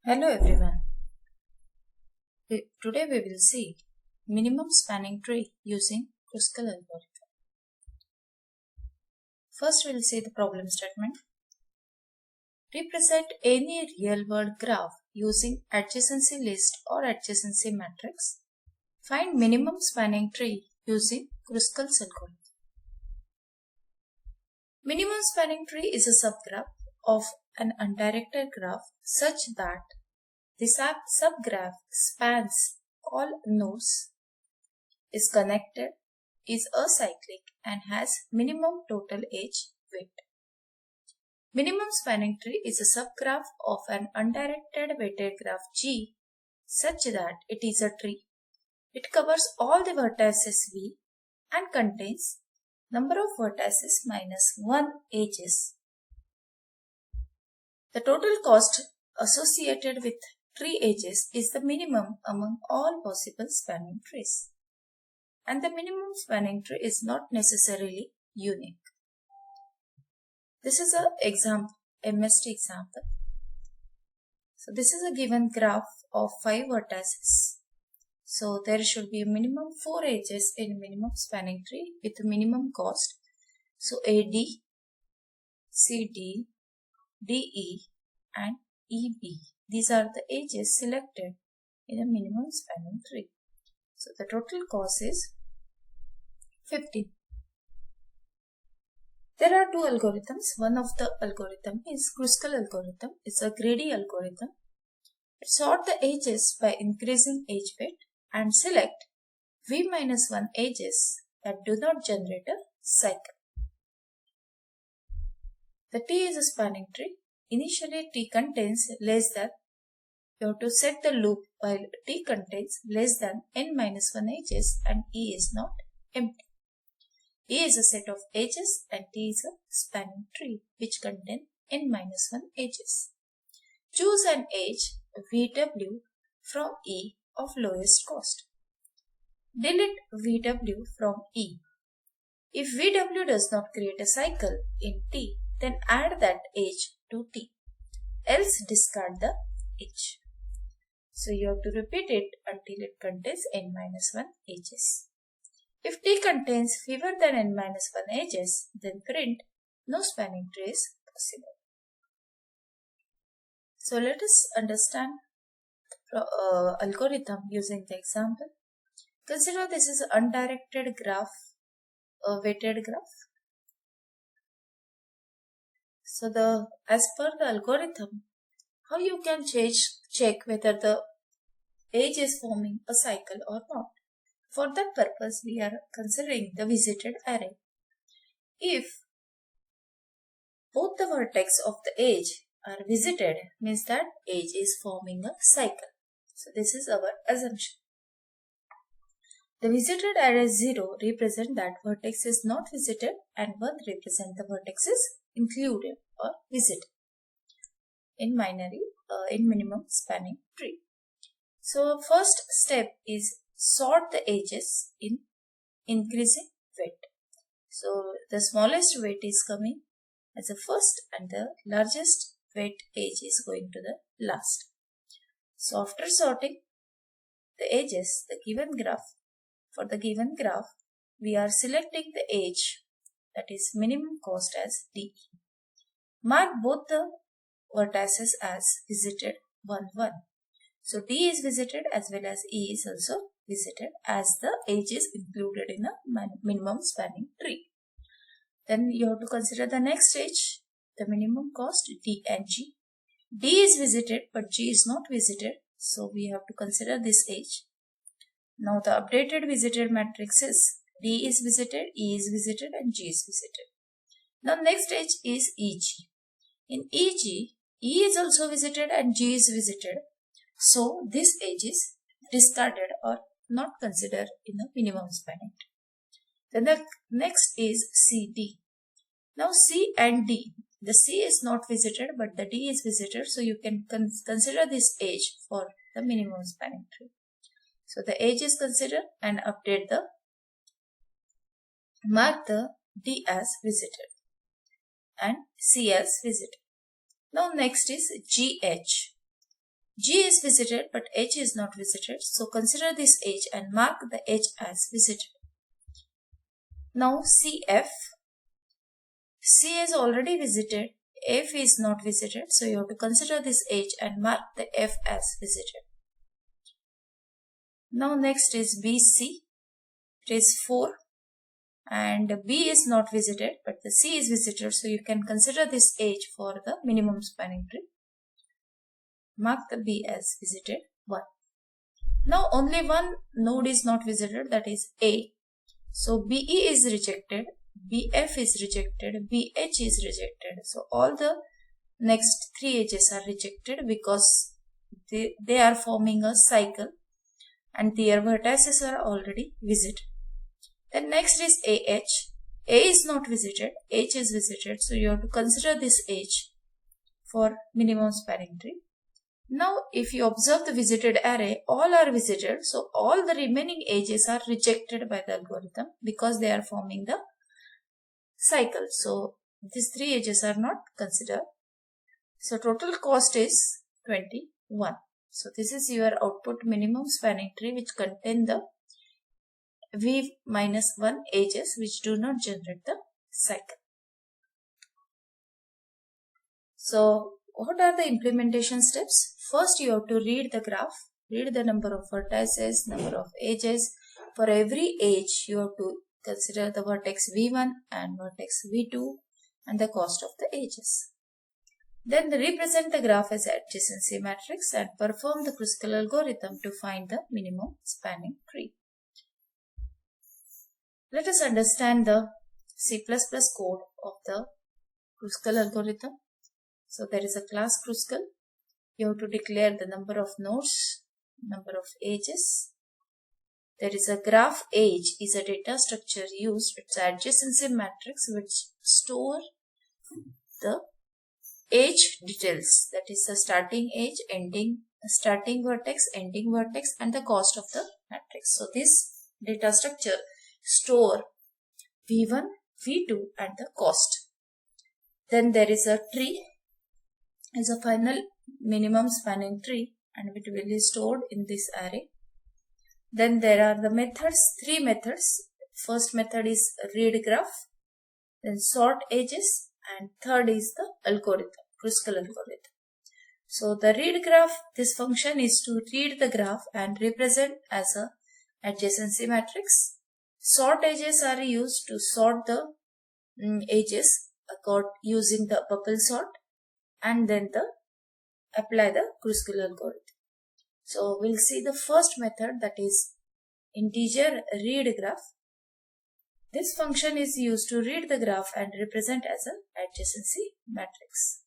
Hello everyone. Today we will see minimum spanning tree using kruskal algorithm. First we will see the problem statement. Represent any real world graph using adjacency list or adjacency matrix. Find minimum spanning tree using kruskal's algorithm. Minimum spanning tree is a subgraph of an undirected graph such that the subgraph spans all nodes, is connected, is acyclic, and has minimum total edge weight. Minimum spanning tree is a subgraph of an undirected weighted graph G such that it is a tree. It covers all the vertices V and contains number of vertices minus 1 edges. The total cost associated with tree edges is the minimum among all possible spanning trees. And the minimum spanning tree is not necessarily unique. This is an example, MST example. So this is a given graph of 5 vertices. So there should be a minimum 4 edges in minimum spanning tree with a minimum cost. So AD, CD, DE and EB. These are the edges selected in a minimum spanning tree. So the total cost is 15. There are two algorithms. One of the algorithm is kruskal algorithm. It's a greedy algorithm. It sort the edges by increasing edge weight and select V minus 1 edges that do not generate a cycle. The T is a spanning tree. Initially T contains less than, you have to set the loop while T contains less than n minus 1 edges and E is not empty. E is a set of edges and T is a spanning tree which contain n minus 1 edges. Choose an edge VW from E of lowest cost. Delete VW from E. If VW does not create a cycle in T, then add that edge to T. Else discard the edge. So you have to repeat it until it contains n minus 1 edges. If T contains fewer than n minus 1 edges, then print no spanning tree is possible. So let us understand the algorithm using the example. Consider this is an undirected graph, a weighted graph. So as per the algorithm, how you can check whether the edge is forming a cycle or not. For that purpose, we are considering the visited array. If both the vertex of the edge are visited, means that edge is forming a cycle. So this is our assumption. The visited array 0 represent that vertex is not visited and 1 represent the vertex is included or visited in minimum spanning tree. So first step is sort the edges in increasing weight. So the smallest weight is coming as the first and the largest weight edge is going to the last. So after sorting the edges, for the given graph, we are selecting the edge that is minimum cost as D. Mark both the vertices as visited 1, 1. So D is visited as well as E is also visited as the edge is included in a minimum spanning tree. Then you have to consider the next edge, the minimum cost D and G. D is visited but G is not visited, so we have to consider this edge. Now the updated visited matrix is D is visited, E is visited and G is visited. Now next edge is EG. In EG, E is also visited and G is visited. So this edge is discarded or not considered in the minimum spanning tree. Then the next is CD. Now C and D. The C is not visited but the D is visited. So you can consider this edge for the minimum spanning tree. So the edge is considered and mark the D as visited and C as visited. Now next is GH. G is visited but H is not visited. So consider this H and mark the H as visited. Now CF. C is already visited. F is not visited. So you have to consider this H and mark the F as visited. Now next is BC. It is 4 and B is not visited but the C is visited. So you can consider this H for the minimum spanning tree. Mark the B as visited 1. Now only one node is not visited, that is A. So BE is rejected, BF is rejected, BH is rejected. So all the next 3 edges are rejected because they are forming a cycle and their vertices are already visited. Then next is AH. A is not visited, H is visited. So you have to consider this H for minimum spanning tree. Now if you observe the visited array, all are visited. So all the remaining edges are rejected by the algorithm because they are forming the cycle. So these 3 edges are not considered. So total cost is 21. So this is your output minimum spanning tree which contain the V minus 1 edges which do not generate the cycle. So what are the implementation steps? First you have to read the graph, read the number of vertices, number of edges. For every edge you have to consider the vertex V1 and vertex V2 and the cost of the edges. Then represent the graph as adjacency matrix and perform the kruskal algorithm to find the minimum spanning tree. Let us understand the C++ code of the kruskal algorithm. So there is a class kruskal. You have to declare the number of nodes, number of edges. There is a graph edge is a data structure used. It's adjacency matrix which store the edge details. That is the starting edge, ending, starting vertex, ending vertex and the cost of the matrix. So this data structure store V1, V2 and the cost. Then there is a tree. Is a final minimum spanning tree and it will be stored in this array. Then there are the methods, 3 methods. First method is read graph, then sort edges and third is the algorithm, kruskal algorithm. So the read graph, this function is to read the graph and represent as a adjacency matrix. Sort edges are used to sort the edges using the bubble sort. And then apply the kruskal algorithm. So we'll see the first method, that is integer read graph. This function is used to read the graph and represent as an adjacency matrix.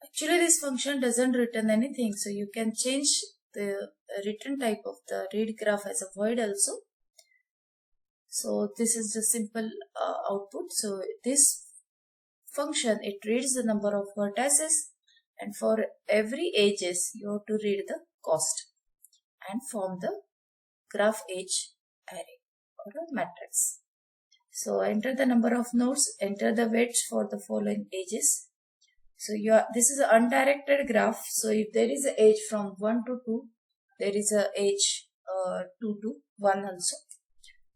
Actually this function doesn't return anything, so you can change the return type of the read graph as a void also. So this is the simple output. So this function, it reads the number of vertices and for every edges you have to read the cost and form the graph edge array or a matrix. So enter the number of nodes, enter the weights for the following edges. So this is an undirected graph. So if there is an edge from 1 to 2, there is a edge 2 to 1 also.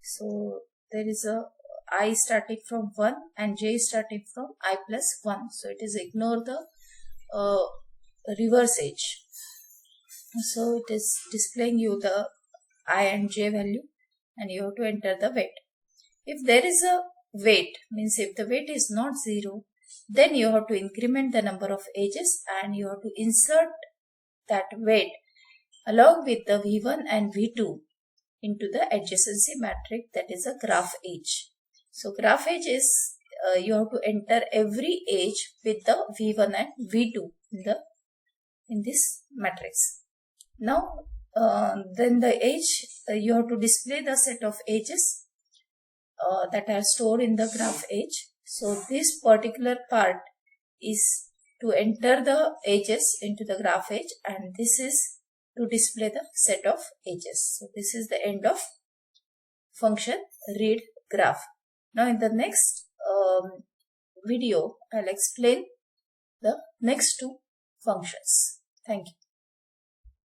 So there is a I starting from 1 and j starting from I plus 1. So it is ignore the reverse edge. So it is displaying you the I and j value and you have to enter the weight. If there is a weight, means if the weight is not 0, then you have to increment the number of edges and you have to insert that weight along with the V1 and V2 into the adjacency matrix, that is a graph edge. So graph edge is you have to enter every edge with the V1 and V2 in this matrix. Now then the edge you have to display the set of edges that are stored in the graph edge. So this particular part is to enter the edges into the graph edge and this is to display the set of edges. So this is the end of function read graph. Now in the next video I'll explain the next two functions. Thank you.